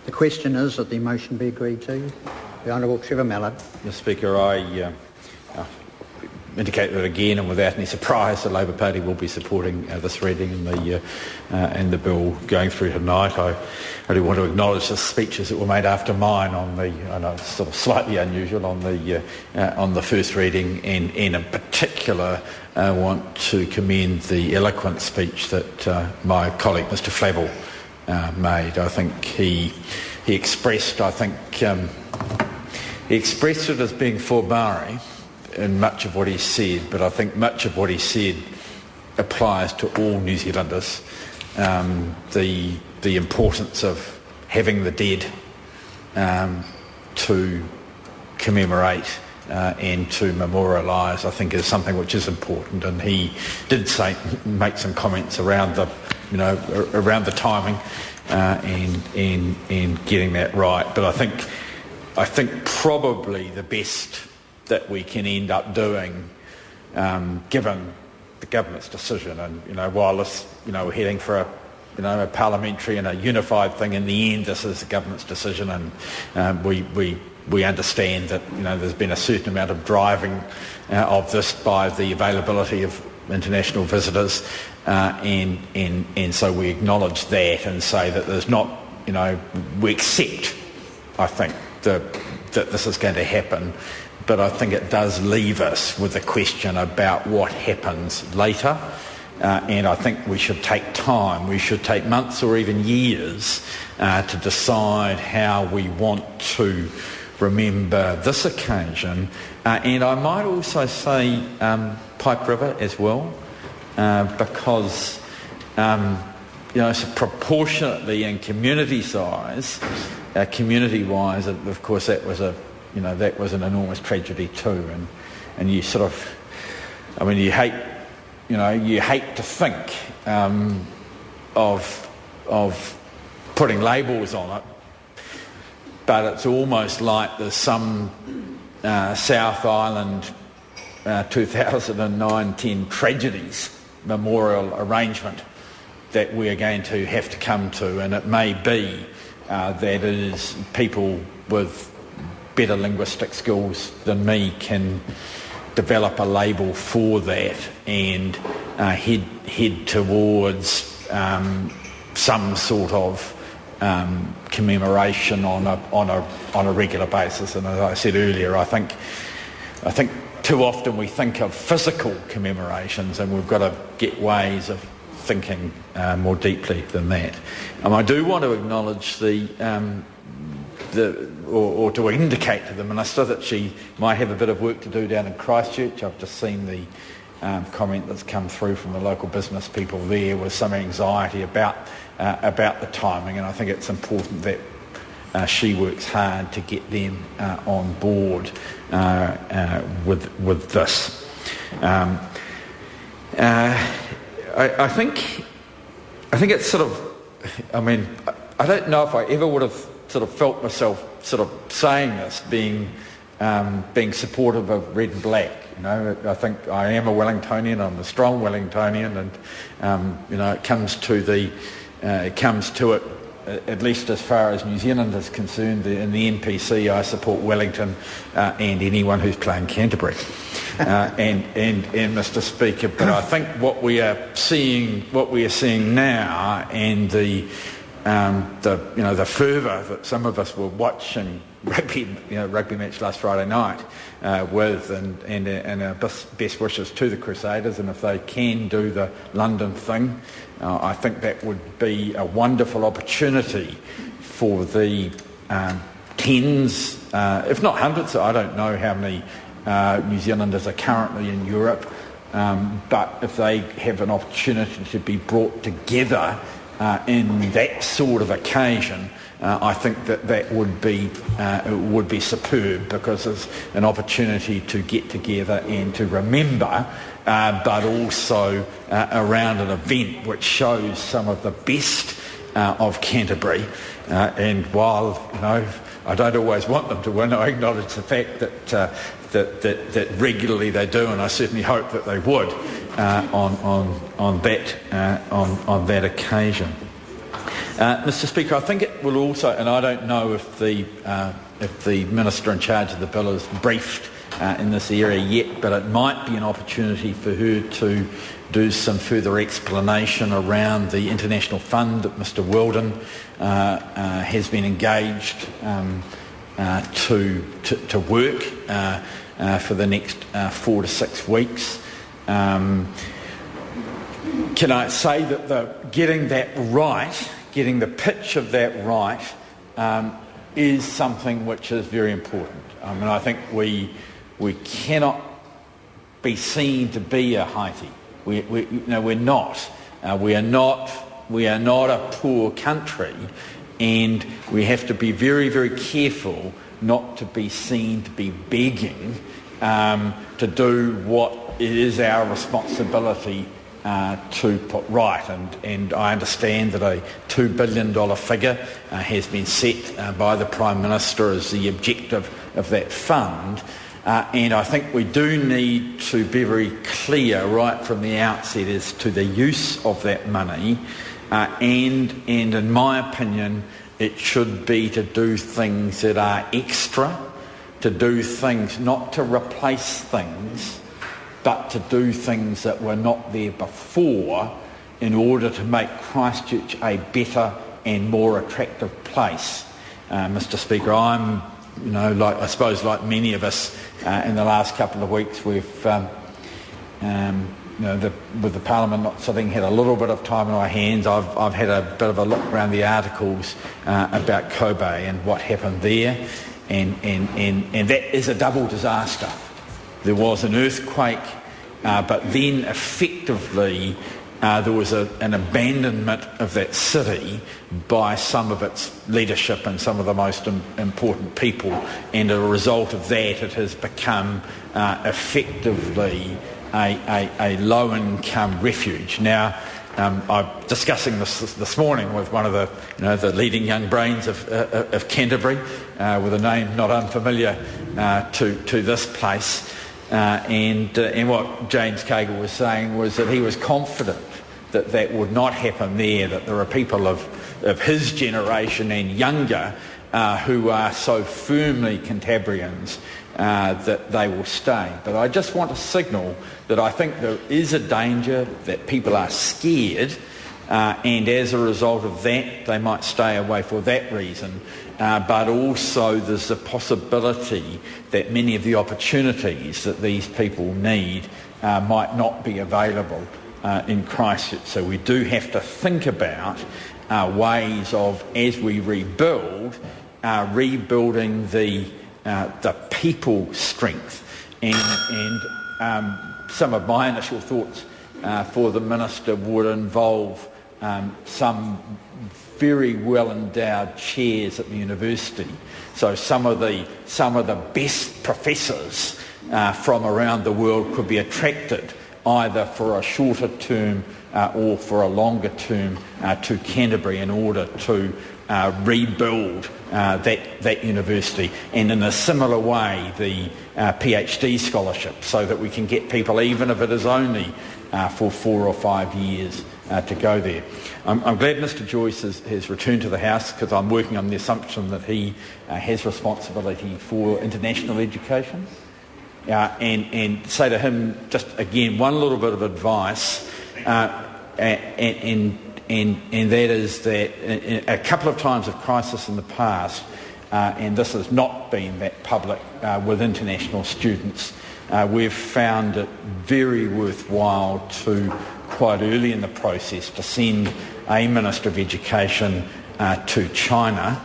The question is that the motion be agreed to. The Honourable Trevor Mallard. Mr Speaker, I indicate that again and without any surprise the Labour Party will be supporting this reading and the bill going through tonight. I do want to acknowledge the speeches that were made after mine on the, I know it's sort of slightly unusual, on the first reading, and in particular I want to commend the eloquent speech that my colleague Mr Flavel made. I think he expressed it as being for Maori in much of what he said, but I think much of what he said applies to all New Zealanders. The importance of having the dead to commemorate and to memorialise, I think, is something which is important. And he did make some comments around the timing and getting that right. But I think probably the best that we can end up doing, given the government's decision, and while this, we're heading for a parliamentary and a unified thing, in the end this is the government's decision, and we understand that there's been a certain amount of driving of this by the availability of international visitors, and so we acknowledge that and say that there's not, we accept, I think, that this is going to happen. But I think it does leave us with a question about what happens later, and I think we should take time. We should take months or even years to decide how we want to remember this occasion, and I might also say Pipe River as well, because so proportionately in community-wise, of course, that was an enormous tragedy too, and you sort of, you hate to think of putting labels on it, but it's almost like there's some South Island 2009-10 tragedies memorial arrangement that we're going to have to come to, and it may be that it is people with better linguistic skills than me can develop a label for that and head towards some sort of commemoration on a regular basis. And as I said earlier, I think too often we think of physical commemorations, and we've got to get ways of thinking more deeply than that. I do want to acknowledge or to indicate to the Minister that she might have a bit of work to do down in Christchurch. I've just seen the comment that's come through from the local business people there with some anxiety about the timing, and I think it's important that she works hard to get them on board with this. I think it's sort of, I don't know if I ever would have sort of felt myself sort of saying this, being supportive of red and black. I think I am a Wellingtonian. I'm a strong Wellingtonian, and it comes to it, at least as far as New Zealand is concerned. In the NPC, I support Wellington and anyone who's playing Canterbury. And Mr. Speaker, but I think what we are seeing now, and the fervour that some of us were watching rugby match last Friday night with, and our best wishes to the Crusaders, and if they can do the London thing, I think that would be a wonderful opportunity for the tens, if not hundreds, I don't know how many New Zealanders are currently in Europe, but if they have an opportunity to be brought together in that sort of occasion, I think that would be superb, because it's an opportunity to get together and to remember, but also around an event which shows some of the best of Canterbury. And while I don't always want them to win, I acknowledge the fact that regularly they do, and I certainly hope that they would on that occasion. Mr Speaker, I think it will also, and I don't know if the Minister in charge of the bill is briefed in this area yet, but it might be an opportunity for her to do some further explanation around the international fund that Mr Weldon has been engaged to work for the next 4 to 6 weeks. Can I say that getting that right, getting the pitch of that right, is something which is very important. I think we cannot be seen to be a Haiti. We're not. We are not a poor country, and we have to be very, very careful not to be seen to be begging to do what it is our responsibility to put right. And I understand that a $2 billion figure has been set by the Prime Minister as the objective of that fund. And I think we do need to be very clear right from the outset as to the use of that money. And in my opinion, it should be to do things that are extra, to do things not to replace things, but to do things that were not there before in order to make Christchurch a better and more attractive place. Mr Speaker, I'm, I suppose like many of us in the last couple of weeks, we've, with the Parliament not sitting, had a little bit of time on our hands. I've had a bit of a look around the articles about Kobe and what happened there, and that is a double disaster. There was an earthquake, but then effectively there was an abandonment of that city by some of its leadership and some of the most important people, and as a result of that it has become effectively a low-income refuge. Now, I'm discussing this morning with one of the leading young brains of Canterbury, with a name not unfamiliar to this place. And what James Cagle was saying was that he was confident that that would not happen there, that there are people of his generation and younger who are so firmly Cantabrians that they will stay. But I just want to signal that I think there is a danger that people are scared, and as a result of that they might stay away for that reason. But also there's a possibility that many of the opportunities that these people need might not be available in Christchurch. So we do have to think about ways of, as we rebuild, rebuilding the people strength. And some of my initial thoughts for the Minister would involve some very well endowed chairs at the university. So some of the best professors from around the world could be attracted either for a shorter term or for a longer term to Canterbury in order to rebuild that university, and in a similar way the PhD scholarship, so that we can get people, even if it is only for 4 or 5 years, to go there. I'm glad Mr Joyce has returned to the House, because I'm working on the assumption that he has responsibility for international education, and say to him just again one little bit of advice, and that is that a couple of times of crisis in the past, and this has not been that public with international students, we've found it very worthwhile to, quite early in the process, to send a Minister of Education to China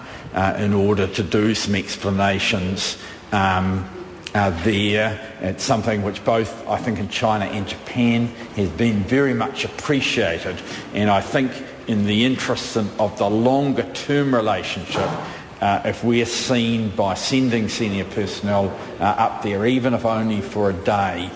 in order to do some explanations there. It's something which both, I think, in China and Japan has been very much appreciated, and I think in the interests of the longer term relationship, if we're seen by sending senior personnel up there, even if only for a day,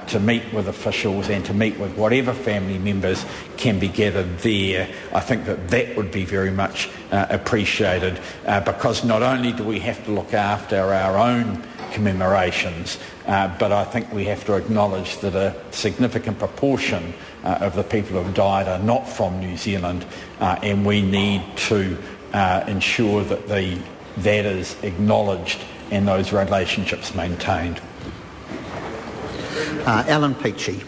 to meet with officials and to meet with whatever family members can be gathered there, I think that would be very much appreciated, because not only do we have to look after our own commemorations, but I think we have to acknowledge that a significant proportion of the people who have died are not from New Zealand, and we need to ensure that that is acknowledged and those relationships maintained. Alan Peachy.